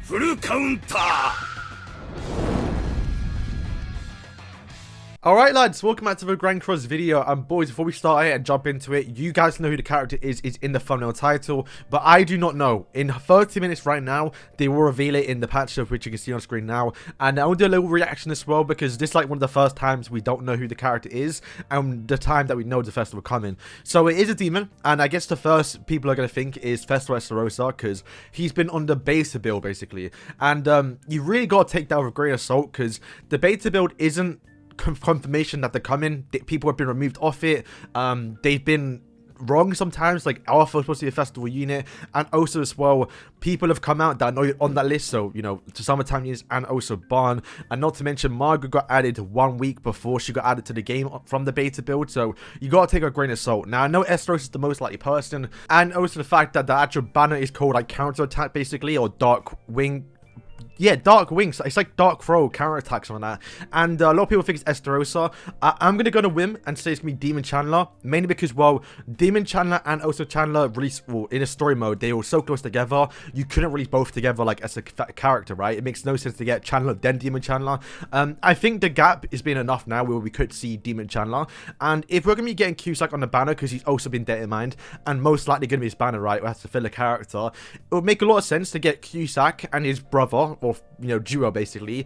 フルカウンター Alright lads, welcome back to the Grand Cross video, and boys, before we start it and jump into it, you guys know who the character is in the thumbnail title, but I do not know. In 30 minutes right now, they will reveal it in the patch notes, which you can see on screen now, and I'll do a little reaction as well, because this is like one of the first times we don't know who the character is, and the time that we know the festival coming. So it is a demon, and I guess the first people are going to think is Fest Chandler, because he's been on the beta build basically, and you really got to take that with a grain of salt, because the beta build isn't confirmation that they're coming. People have been removed off it. They've been wrong sometimes, like Alpha was supposed to be a festival unit, and also as well people have come out that are not on that list, so you know, to summertime units, and also Barn, and not to mention Margaret got added 1 week before she got added to the game from the beta build, so you gotta take a grain of salt. Now I know SDSGC is the most likely person, and also the fact that the actual banner is called like counter attack basically, or dark wing. Yeah, Dark Wings. It's like Dark Throw counterattacks on that. And a lot of people think it's SDSGC. I'm going to go on a whim and say it's going to be Demon Chandler. Mainly because, well, Demon Chandler and also Chandler release, well, in a story mode, they were so close together. You couldn't release both together, like, as a character, right? It makes no sense to get Chandler, then Demon Chandler. I think the gap is being enough now where we could see Demon Chandler. And if we're going to be getting Cusack on the banner, because he's also been dead in mind, and most likely going to be his banner, right? We have to fill a character. It would make a lot of sense to get Cusack and his brother, or, you know, duo basically,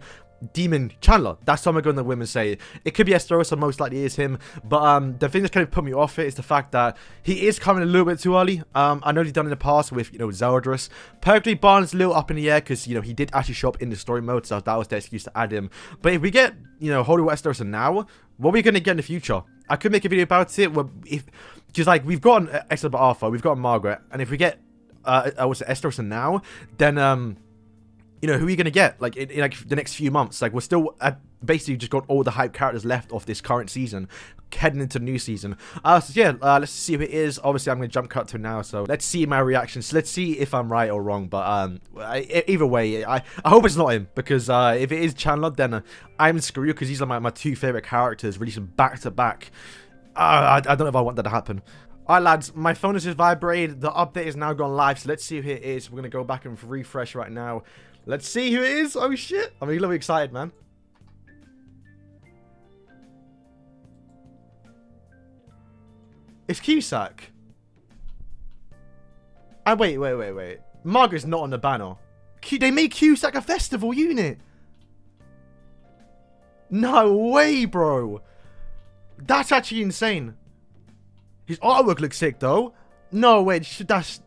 Demon Chandler. That's what I'm going to women say. It could be SDSGC, most likely is him, but the thing that's kind of put me off it is the fact that he is coming a little bit too early. I know he's done in the past with, you know, Zeldris. Perfectly Barnes a little up in the air because, you know, he did actually show up in the story mode, so that was the excuse to add him. But if we get, you know, Holy SDSGC now, what are we going to get in the future? I could make a video about it, if just like we've got an excellent Arthur, we've got Margaret, and if we get I would say SDSGC now, then you know, who are you going to get, like, in like, the next few months? Like, we're still basically just got all the hype characters left of this current season, heading into the new season. So yeah, let's see who it is. Obviously, I'm going to jump cut to now, so let's see my reactions. Let's see if I'm right or wrong, but either way, I hope it's not him, because if it is Chandler, then I'm screwed, because these are my two favorite characters, releasing back-to-back. I don't know if I want that to happen. Alright lads, my phone has just vibrated, the update is now gone live, so let's see who it is. We're going to go back and refresh right now. Let's see who it is. Oh shit, I'm really excited, man. It's Cusack. And wait. Margaret's not on the banner. They made Cusack a festival unit. No way, bro. That's actually insane. His artwork looks sick, though. No, wait, that's...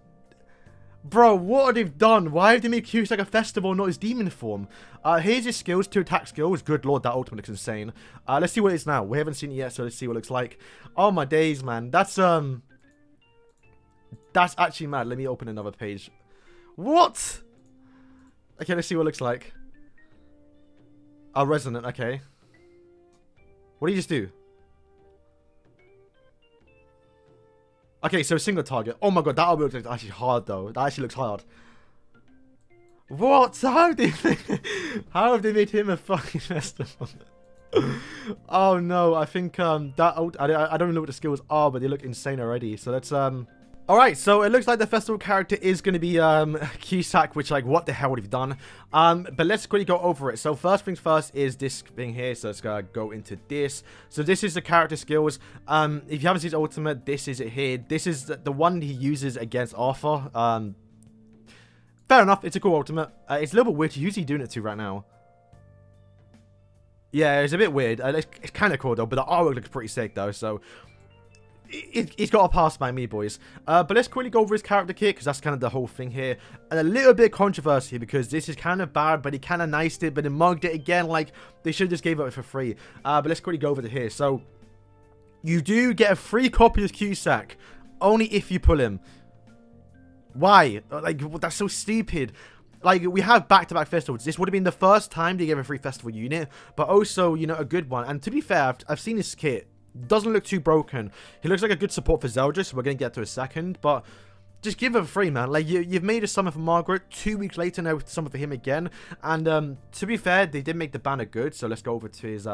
Bro, what have they done? Why have they made Cusack a festival, not his demon form? Here's his skills, 2 attack skills. Good lord, that ultimate looks insane. Let's see what it is now. We haven't seen it yet, so let's see what it looks like. Oh my days, man. That's actually mad. Let me open another page. What? Okay, let's see what it looks like. Resonant, okay. What did you just do? Okay, so single target. Oh my god, that looks actually hard though. That actually looks hard. What? How have they made him a fucking festival? Oh no, I think I don't know what the skills are, but they look insane already. So let's Alright, so it looks like the festival character is going to be Cusack, which, like, what the hell would have done? But let's quickly go over it. So first things first is this thing here, so let's go into this. So this is the character skills. If you haven't seen his ultimate, this is it here. This is the one he uses against Arthur. Fair enough, it's a cool ultimate. It's a little bit weird, who's he doing it to right now? Yeah, it's a bit weird. It's kind of cool though, but the artwork looks pretty sick though, so... He's got a pass by me, boys. But let's quickly go over his character kit, because that's kind of the whole thing here. And a little bit of controversy, because this is kind of bad, but he kind of niced it, but then mugged it again. Like, they should have just gave it for free. But let's quickly go over to here. So, you do get a free copy of Cusack, only if you pull him. Why? Like, that's so stupid. Like, we have back-to-back festivals. This would have been the first time they gave a free festival unit, but also, you know, a good one. And to be fair, I've seen his kit. Doesn't look too broken. He looks like a good support for Zeldris, so we're going to get to a second, but just give it free, man. Like, you've made a summon for Margaret. 2 weeks later, now summon for him again. And to be fair, they did make the banner good, so let's go over to his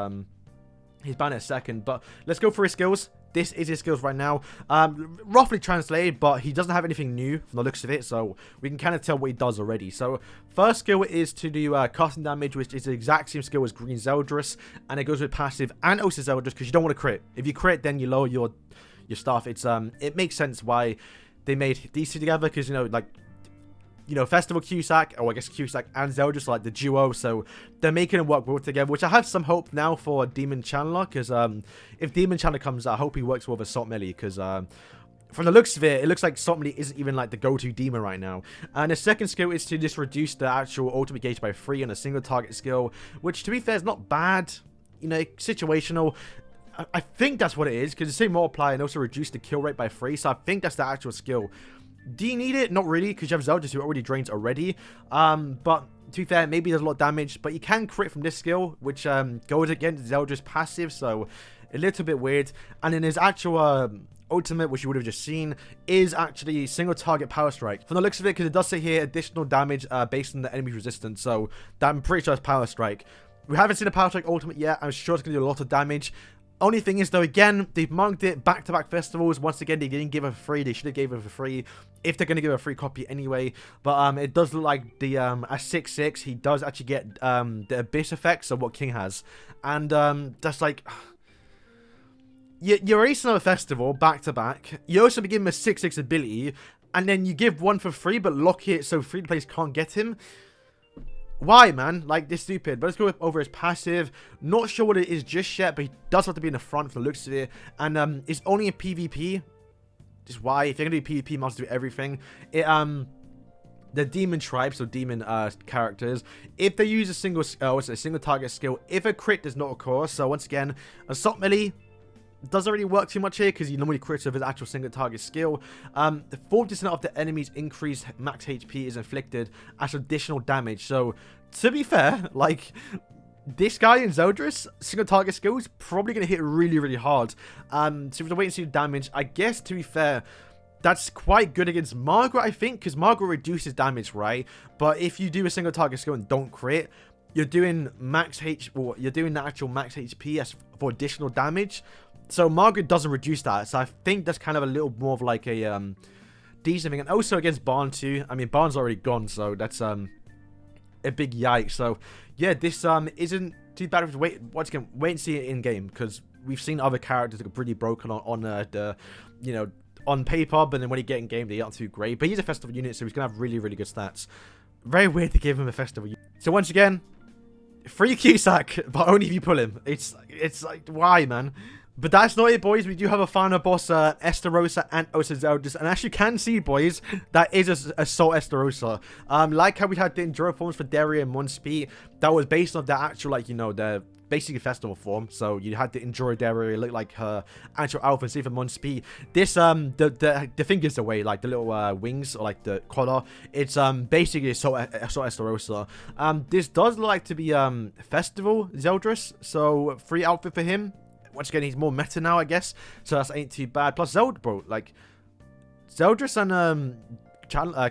He's banned at second, but let's go for his skills. This is his skills right now. Roughly translated, but he doesn't have anything new from the looks of it, so we can kind of tell what he does already. So first skill is to do custom damage, which is the exact same skill as Green Zeldris, and it goes with passive and also Zeldris because you don't want to crit. If you crit, then you lower your stuff. It makes sense why they made these two together because, you know, like, you know, Festival Cusack, or I guess Cusack and Zeldris, like the duo, so they're making it work well together, which I have some hope now for Demon Chandler, because if Demon Chandler comes out, I hope he works well with Assault Melee, because from the looks of it, it looks like Assault Melee isn't even like the go-to demon right now. And the second skill is to just reduce the actual ultimate gauge by 3 on a single target skill, which to be fair is not bad, you know, situational. I think that's what it is, because the same multiplier and also reduce the kill rate by 3, so I think that's the actual skill. Do you need it? Not really, because you have Zeldris who already drains already. But to be fair, maybe there's a lot of damage, but you can crit from this skill, which goes against Zeldris passive, so a little bit weird. And then his actual ultimate, which you would have just seen, is actually single target power strike. From the looks of it, because it does say here additional damage based on the enemy resistance, so that I'm pretty sure it's power strike. We haven't seen a power strike ultimate yet. I'm sure it's going to do a lot of damage. Only thing is, though, again, they've marked it back-to-back festivals. Once again, they didn't give it for free. They should have gave it for free if they're going to give a free copy anyway. But it does look like the at 6/6, he does actually get the Abyss effects of what King has. And that's like... You're racing on a festival back-to-back. You also give him a 6/6 ability. And then you give one for free, but lock it so free players can't get him. Why, man? Like, this stupid. But let's go over his passive. Not sure what it is just yet, but he does have to be in the front for the looks of it. And it's only a PvP. Just why? If you're going to do PvP, you must do everything. The demon tribes, or demon characters, if they use a single target skill, if a crit does not occur. So once again, Assault Melee doesn't really work too much here because you normally crit with his actual single target skill. 40% of the enemy's increased max HP is inflicted as additional damage. So to be fair, like, this guy in Zeldris, single target skill is probably going to hit really, really hard. So we have to wait and see the damage. I guess, to be fair, that's quite good against Margaret, I think, because Margaret reduces damage, right? But if you do a single target skill and don't crit, you're doing you're doing the actual max HP as for additional damage. So Margaret doesn't reduce that. So I think that's kind of a little more of like a decent thing. And also against Barn too. I mean, Barn's already gone, so that's a big yikes. So yeah, this isn't too bad. Wait and see it in game, because we've seen other characters that are pretty broken on the you know, on paper, but then when you get in game, they aren't too great. But he's a festival unit, so he's gonna have really, really good stats. Very weird to give him a festival unit. So once again, free Cusack, but only if you pull him. It's like, why, man? But that's not it, boys. We do have a final boss, Estarossa and also Zeldris. And as you can see, boys, that is Assault Estarossa. Like how we had the Enduro forms for Daria and Monspeed, that was based on the actual, like, you know, the basically festival form. So you had the Enduro Daria look like her actual outfit. See for Monspeed. This, the fingers away, like the little wings or like the collar. It's basically Assault Estarossa. This does look like to be Festival Zeldris. So free outfit for him. Once again, he's more meta now, I guess. So that ain't too bad. Plus, bro, like, Zeldris and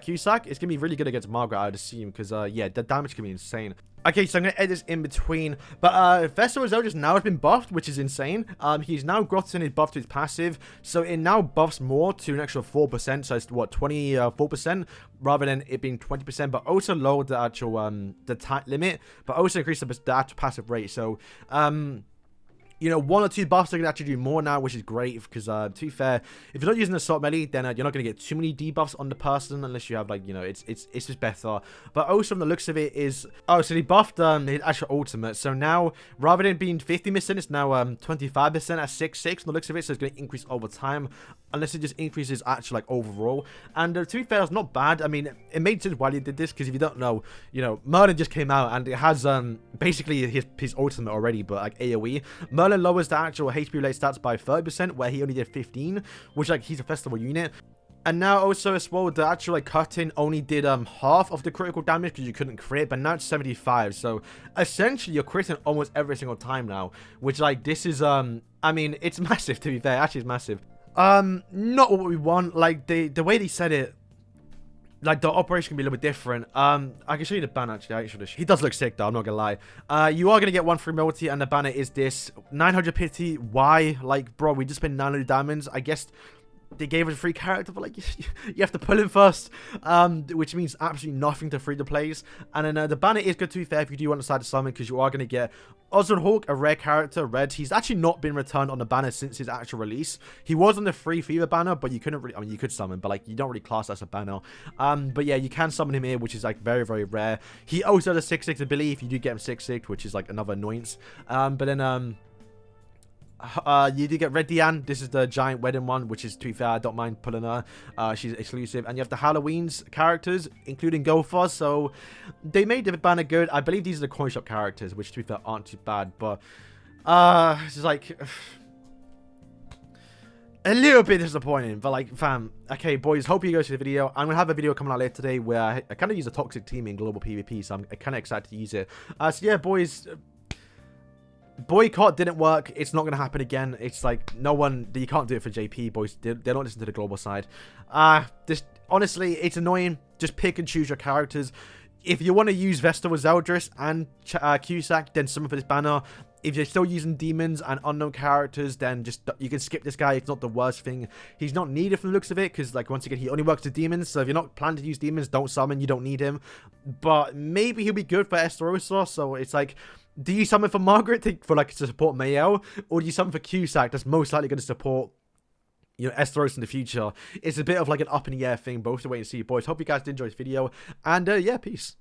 Cusack is going to be really good against Margaret, I'd assume. Because, yeah, the damage can be insane. Okay, so I'm going to edit this in between. But Festival Zeldris now has been buffed, which is insane. He's now gotten his buff to his passive. So it now buffs more to an extra 4%. So it's, what, 24%? Rather than it being 20%. But also lowered the actual, the attack limit. But also increased the actual passive rate. So, you know, 1 or 2 buffs are going to actually do more now, which is great, because, to be fair, if you're not using Assault Melee, then you're not going to get too many debuffs on the person, unless you have, like, you know, it's just better. But also, from the looks of it is, oh, so they buffed his actual ultimate, so now, rather than being 50%, it's now 25% at 6/6 from the looks of it, so it's going to increase over time, unless it just increases actually, like, overall. And to be fair, it's not bad. I mean, it made sense why they did this, because if you don't know, you know, Merlin just came out, and it has basically his ultimate already, but, like, AoE. Merlin lowers the actual HP related stats by 30%, where he only did 15, which, like, he's a festival unit. And now also as well, the actual, like, cutting only did half of the critical damage because you couldn't crit, but now it's 75. So essentially you're critting almost every single time now, which, like, this is I mean, it's massive, to be fair. Actually, it's massive. Not what we want. Like, the way they said it, like, the operation can be a little bit different. I can show you the banner, actually. He does look sick, though. I'm not gonna lie. You are gonna get one free multi, and the banner is this 900 pity. Why? Like, bro, we just spent 900 diamonds. I guess they gave us a free character, but like you have to pull him first, which means absolutely nothing to free the plays. And then the banner is good, to be fair, if you do want to decide to summon, because you are going to get Oswald Hawk, a rare character, red. He's actually not been returned on the banner since his actual release. He was on the free fever banner, but you couldn't really, I mean, you could summon, but like you don't really class that as a banner. But yeah, you can summon him here, which is like very, very rare. He also has a 6/6 ability if you do get him 6/6, which is like another annoyance. But then you do get Red Diane. This is the giant wedding one, which is, to be fair, I don't mind pulling her. She's exclusive. And you have the Halloween's characters, including Gopher. So they made the banner good. I believe these are the coin shop characters, which, to be fair, aren't too bad. But it's like a little bit disappointing. But like, fam, okay, boys, hope you guys see the video. I'm gonna have a video coming out later today where I kind of use a toxic team in global PvP, so I'm kind of excited to use it. So yeah, boys. Boycott didn't work. It's not going to happen again. It's like, no one, you can't do it for JP, boys. They don't listen to the global side. Just honestly, it's annoying. Just pick and choose your characters. If you want to use Vesta with Zeldris and Cusack, then summon for this banner. If you're still using demons and unknown characters, then just, you can skip this guy. It's not the worst thing. He's not needed from the looks of it, because like, once again, he only works with demons. So if you're not planning to use demons, don't summon. You don't need him. But maybe he'll be good for Esterosa. So it's like, do you summon for Margaret to support Mayo, or do you summon for Cusack that's most likely going to support, you know, Esteros in the future? It's a bit of like an up in the air thing. Both to wait and see, boys. Hope you guys did enjoy this video, and yeah, peace.